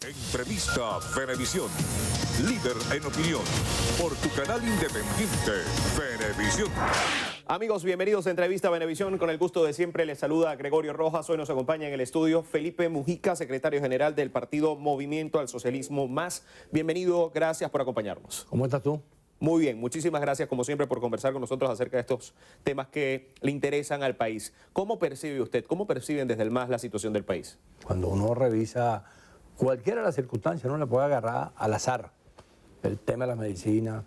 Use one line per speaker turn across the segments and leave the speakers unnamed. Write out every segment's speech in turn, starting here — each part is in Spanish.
Entrevista Venevisión. Líder en opinión. Por tu canal independiente, Venevisión.
Amigos, bienvenidos a Entrevista Venevisión. Con el gusto de siempre les saluda Gregorio Rojas. Hoy nos acompaña en el estudio Felipe Mujica, secretario general del partido Movimiento al Socialismo Más. Bienvenido, gracias por acompañarnos.
¿Cómo estás tú?
Muy bien, muchísimas gracias como siempre por conversar con nosotros acerca de estos temas que le interesan al país. ¿Cómo percibe usted, cómo perciben desde el MAS la situación del país?
Cuando uno revisa cualquiera de las circunstancias, uno le puede agarrar al azar el tema de la medicina,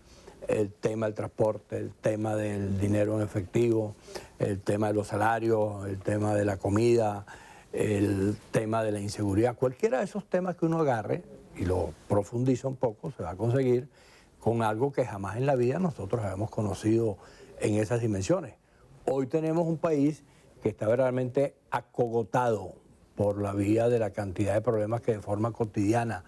el tema del transporte, el tema del dinero en efectivo, el tema de los salarios, el tema de la comida, el tema de la inseguridad. Cualquiera de esos temas que uno agarre y lo profundiza un poco, se va a conseguir con algo que jamás en la vida nosotros habíamos conocido en esas dimensiones. Hoy tenemos un país que está verdaderamente acogotado por la vía de la cantidad de problemas que de forma cotidiana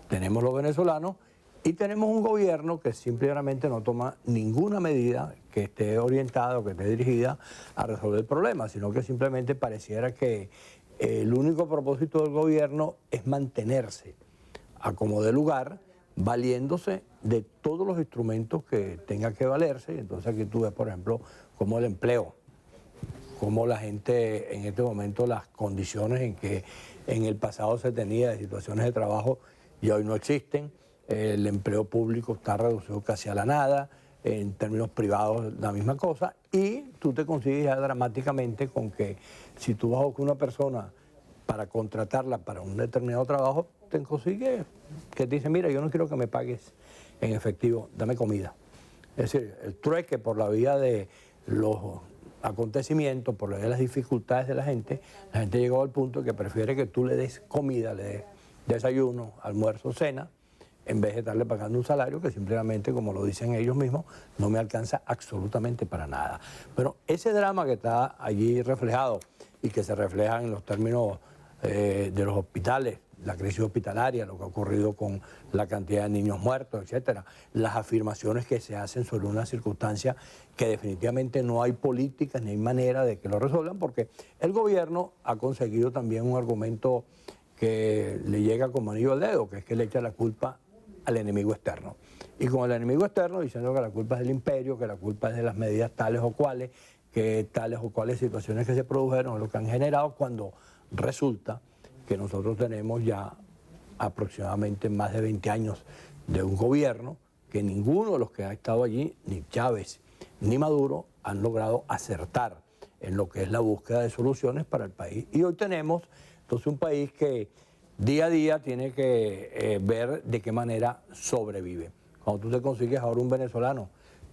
tenemos los venezolanos, y tenemos un gobierno que simplemente no toma ninguna medida que esté orientada o que esté dirigida a resolver el problema, sino que simplemente pareciera que el único propósito del gobierno es mantenerse a como de lugar, valiéndose de todos los instrumentos que tenga que valerse. Y entonces aquí tú ves, por ejemplo, como el empleo, como la gente en este momento, las condiciones en que en el pasado se tenía de situaciones de trabajo y hoy no existen. El empleo público está reducido casi a la nada, en términos privados la misma cosa, y tú te consigues ya dramáticamente con que si tú vas a buscar una persona para contratarla para un determinado trabajo, te consigues que te dice, mira, yo no quiero que me pagues en efectivo, dame comida. Es decir, el trueque por la vía de los acontecimientos, por la vía de las dificultades de la gente llegó al punto que prefiere que tú le des comida, le des desayuno, almuerzo, cena, en vez de estarle pagando un salario que simplemente, como lo dicen ellos mismos, no me alcanza absolutamente para nada. Pero ese drama que está allí reflejado y que se refleja en los términos de los hospitales, la crisis hospitalaria, lo que ha ocurrido con la cantidad de niños muertos, etcétera, las afirmaciones que se hacen sobre una circunstancia que definitivamente no hay políticas ni hay manera de que lo resuelvan, porque el gobierno ha conseguido también un argumento que le llega como anillo al dedo, que es que le echa la culpa al enemigo externo. Y con el enemigo externo diciendo que la culpa es del imperio, que la culpa es de las medidas tales o cuales, que tales o cuales situaciones que se produjeron es lo que han generado, cuando resulta que nosotros tenemos ya aproximadamente más de 20 años de un gobierno que ninguno de los que ha estado allí, ni Chávez ni Maduro, han logrado acertar en lo que es la búsqueda de soluciones para el país. Y hoy tenemos entonces un país que día a día tiene que ver de qué manera sobrevive. Cuando tú te consigues ahora un venezolano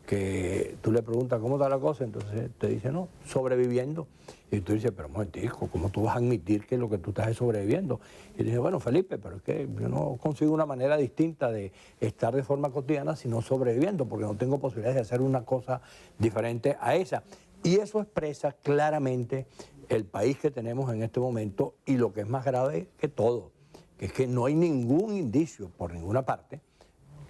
que tú le preguntas cómo está la cosa, entonces te dice, no, sobreviviendo. Y tú dices, pero un momentico, ¿cómo tú vas a admitir que lo que tú estás es sobreviviendo? Y dice, bueno, Felipe, pero es que yo no consigo una manera distinta de estar de forma cotidiana sino sobreviviendo, porque no tengo posibilidades de hacer una cosa diferente a esa. Y eso expresa claramente el país que tenemos en este momento, y lo que es más grave que todo, que es que no hay ningún indicio por ninguna parte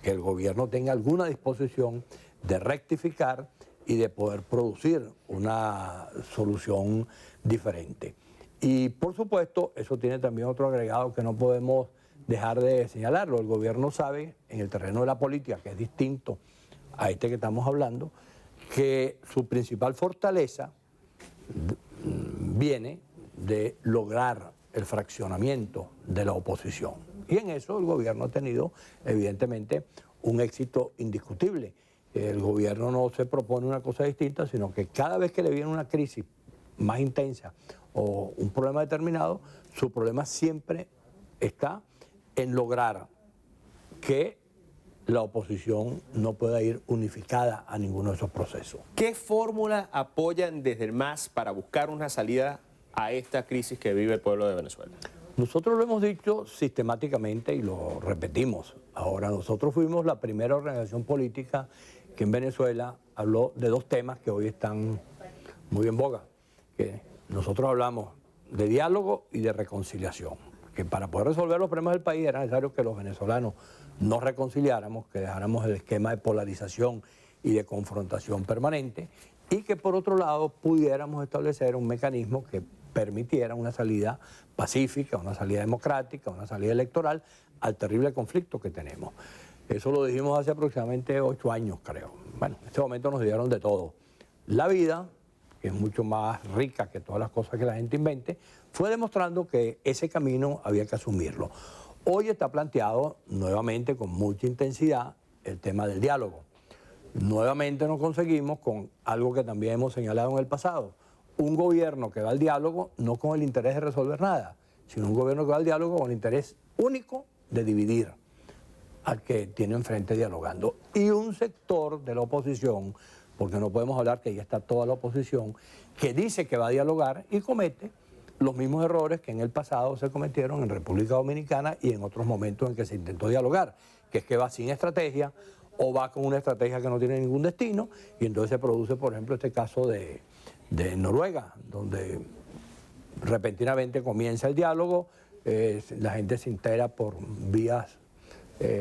que el gobierno tenga alguna disposición de rectificar y de poder producir una solución diferente. Y por supuesto, eso tiene también otro agregado que no podemos dejar de señalarlo. El gobierno sabe, en el terreno de la política, que es distinto a este que estamos hablando, que su principal fortaleza viene de lograr el fraccionamiento de la oposición. Y en eso el gobierno ha tenido, evidentemente, un éxito indiscutible. El gobierno no se propone una cosa distinta, sino que cada vez que le viene una crisis más intensa o un problema determinado, su problema siempre está en lograr que la oposición no pueda ir unificada a ninguno de esos procesos.
¿Qué fórmula apoyan desde el MAS para buscar una salida a esta crisis que vive el pueblo de Venezuela?
Nosotros lo hemos dicho sistemáticamente y lo repetimos. Ahora, nosotros fuimos la primera organización política que en Venezuela habló de dos temas que hoy están muy en boga. Que nosotros hablamos de diálogo y de reconciliación. Que para poder resolver los problemas del país era necesario que los venezolanos nos reconciliáramos, que dejáramos el esquema de polarización y de confrontación permanente, y que por otro lado pudiéramos establecer un mecanismo que permitiera una salida pacífica, una salida democrática, una salida electoral al terrible conflicto que tenemos. Eso lo dijimos hace aproximadamente 8 años, creo. Bueno, en este momento nos dieron de todo. La vida, que es mucho más rica que todas las cosas que la gente invente, fue demostrando que ese camino había que asumirlo. Hoy está planteado nuevamente con mucha intensidad el tema del diálogo. Nuevamente nos conseguimos con algo que también hemos señalado en el pasado. Un gobierno que va al diálogo no con el interés de resolver nada, sino un gobierno que va al diálogo con el interés único de dividir al que tiene enfrente dialogando. Y un sector de la oposición, porque no podemos hablar que ya está toda la oposición, que dice que va a dialogar y comete los mismos errores que en el pasado se cometieron en República Dominicana y en otros momentos en que se intentó dialogar, que es que va sin estrategia o va con una estrategia que no tiene ningún destino, y entonces se produce, por ejemplo, este caso de Noruega, donde repentinamente comienza el diálogo, la gente se entera por vías,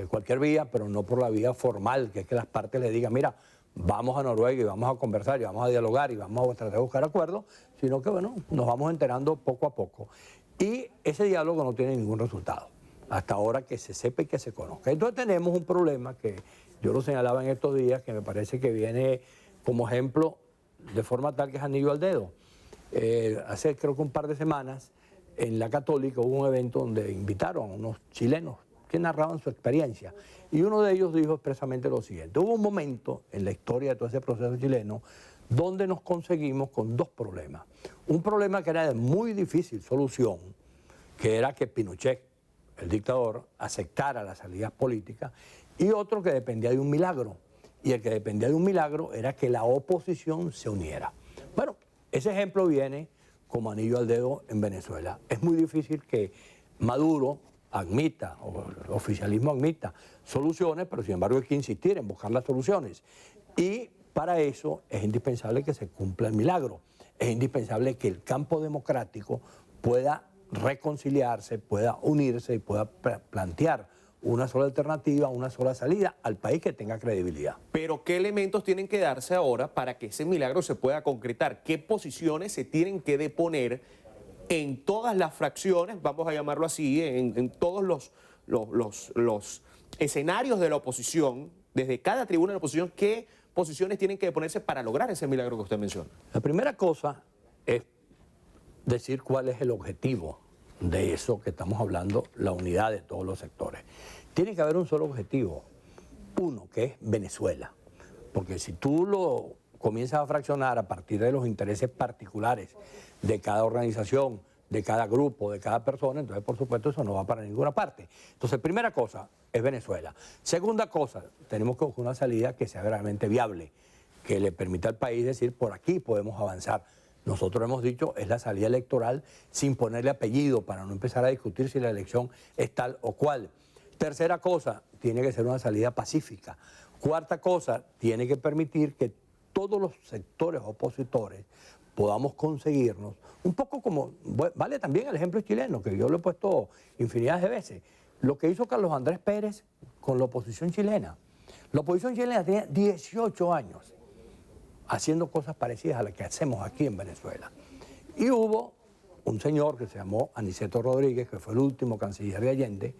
cualquier vía, pero no por la vía formal, que es que las partes le digan, mira, vamos a Noruega y vamos a conversar y vamos a dialogar y vamos a tratar de buscar acuerdos, sino que, bueno, nos vamos enterando poco a poco. Y ese diálogo no tiene ningún resultado, hasta ahora que se sepa y que se conozca. Entonces tenemos un problema que yo lo señalaba en estos días, que me parece que viene como ejemplo de forma tal que es anillo al dedo. Hace creo que un par de semanas en la Católica hubo un evento donde invitaron a unos chilenos que narraban su experiencia. Y uno de ellos dijo expresamente lo siguiente: hubo un momento en la historia de todo ese proceso chileno donde nos conseguimos con dos problemas. Un problema que era de muy difícil solución, que era que Pinochet, el dictador, aceptara las salidas políticas, y otro que dependía de un milagro. Y el que dependía de un milagro era que la oposición se uniera. Bueno, ese ejemplo viene como anillo al dedo en Venezuela. Es muy difícil que Maduro admita, o el oficialismo admita soluciones, pero sin embargo hay que insistir en buscar las soluciones. Y para eso es indispensable que se cumpla el milagro. Es indispensable que el campo democrático pueda reconciliarse, pueda unirse y pueda plantear una sola alternativa, una sola salida al país que tenga credibilidad.
Pero ¿qué elementos tienen que darse ahora para que ese milagro se pueda concretar? ¿Qué posiciones se tienen que deponer en todas las fracciones, vamos a llamarlo así, en todos los escenarios de la oposición, desde cada tribuna de la oposición, qué posiciones tienen que deponerse para lograr ese milagro que usted menciona?
La primera cosa es decir cuál es el objetivo de eso que estamos hablando, la unidad de todos los sectores. Tiene que haber un solo objetivo, uno, que es Venezuela. Porque si tú lo comienzas a fraccionar a partir de los intereses particulares de cada organización, de cada grupo, de cada persona, entonces por supuesto eso no va para ninguna parte. Entonces, primera cosa es Venezuela. Segunda cosa, tenemos que buscar una salida que sea realmente viable, que le permita al país decir, por aquí podemos avanzar. Nosotros hemos dicho, es la salida electoral sin ponerle apellido para no empezar a discutir si la elección es tal o cual. Tercera cosa, tiene que ser una salida pacífica. Cuarta cosa, tiene que permitir que todos los sectores opositores podamos conseguirnos, un poco como, vale también el ejemplo chileno, que yo lo he puesto infinidad de veces, lo que hizo Carlos Andrés Pérez con la oposición chilena. La oposición chilena tenía 18 años haciendo cosas parecidas a las que hacemos aquí en Venezuela. Y hubo un señor que se llamó Aniceto Rodríguez, que fue el último canciller de Allende,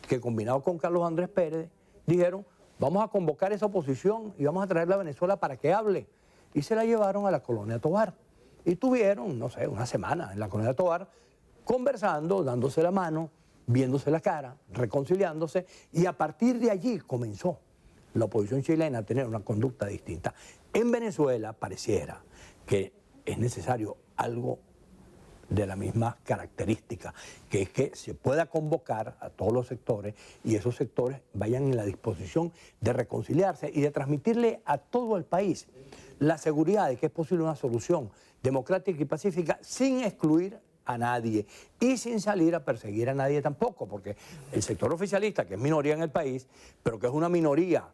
que combinado con Carlos Andrés Pérez, dijeron, vamos a convocar esa oposición y vamos a traerla a Venezuela para que hable. Y se la llevaron a la Colonia Tovar. Y tuvieron, no sé, una semana en la Colonia Tovar, conversando, dándose la mano, viéndose la cara, reconciliándose, y a partir de allí comenzó la oposición chilena a tener una conducta distinta. En Venezuela pareciera que es necesario algo de la misma característica, que es que se pueda convocar a todos los sectores y esos sectores vayan en la disposición de reconciliarse y de transmitirle a todo el país la seguridad de que es posible una solución democrática y pacífica sin excluir a nadie y sin salir a perseguir a nadie tampoco, porque el sector oficialista, que es minoría en el país, pero que es una minoría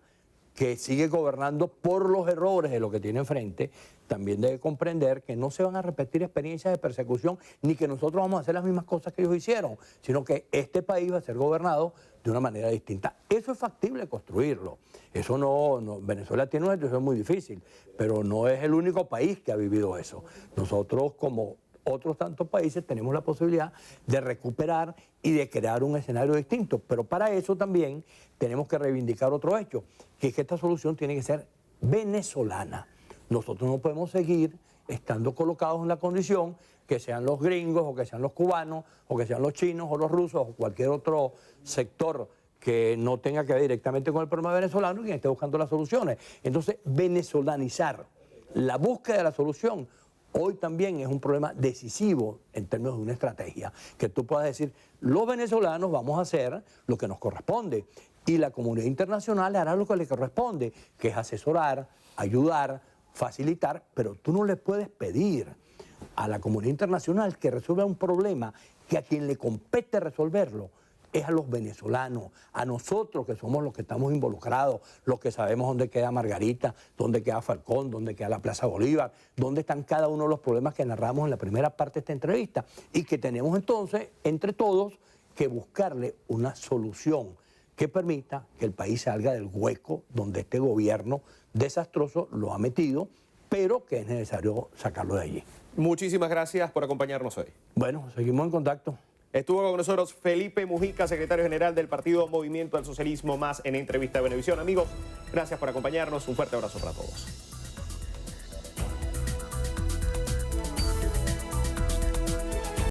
que sigue gobernando por los errores de lo que tiene enfrente, también debe comprender que no se van a repetir experiencias de persecución ni que nosotros vamos a hacer las mismas cosas que ellos hicieron, sino que este país va a ser gobernado de una manera distinta. Eso es factible construirlo. Eso no, Venezuela tiene una situación muy difícil, pero no es el único país que ha vivido eso. Nosotros como otros tantos países tenemos la posibilidad de recuperar y de crear un escenario distinto. Pero para eso también tenemos que reivindicar otro hecho, que es que esta solución tiene que ser venezolana. Nosotros no podemos seguir estando colocados en la condición que sean los gringos o que sean los cubanos o que sean los chinos o los rusos o cualquier otro sector que no tenga que ver directamente con el problema venezolano y quien esté buscando las soluciones. Entonces, venezolanizar la búsqueda de la solución hoy también es un problema decisivo en términos de una estrategia. Que tú puedas decir, los venezolanos vamos a hacer lo que nos corresponde y la comunidad internacional hará lo que le corresponde, que es asesorar, ayudar, facilitar, pero tú no le puedes pedir a la comunidad internacional que resuelva un problema que a quien le compete resolverlo es a los venezolanos, a nosotros que somos los que estamos involucrados, los que sabemos dónde queda Margarita, dónde queda Falcón, dónde queda la Plaza Bolívar, dónde están cada uno de los problemas que narramos en la primera parte de esta entrevista y que tenemos entonces, entre todos, que buscarle una solución que permita que el país salga del hueco donde este gobierno desastroso lo ha metido, pero que es necesario sacarlo de allí.
Muchísimas gracias por acompañarnos hoy.
Bueno, seguimos en contacto.
Estuvo con nosotros Felipe Mujica, secretario general del partido Movimiento al Socialismo Más en Entrevista de Venevisión. Amigos, gracias por acompañarnos. Un fuerte abrazo para todos.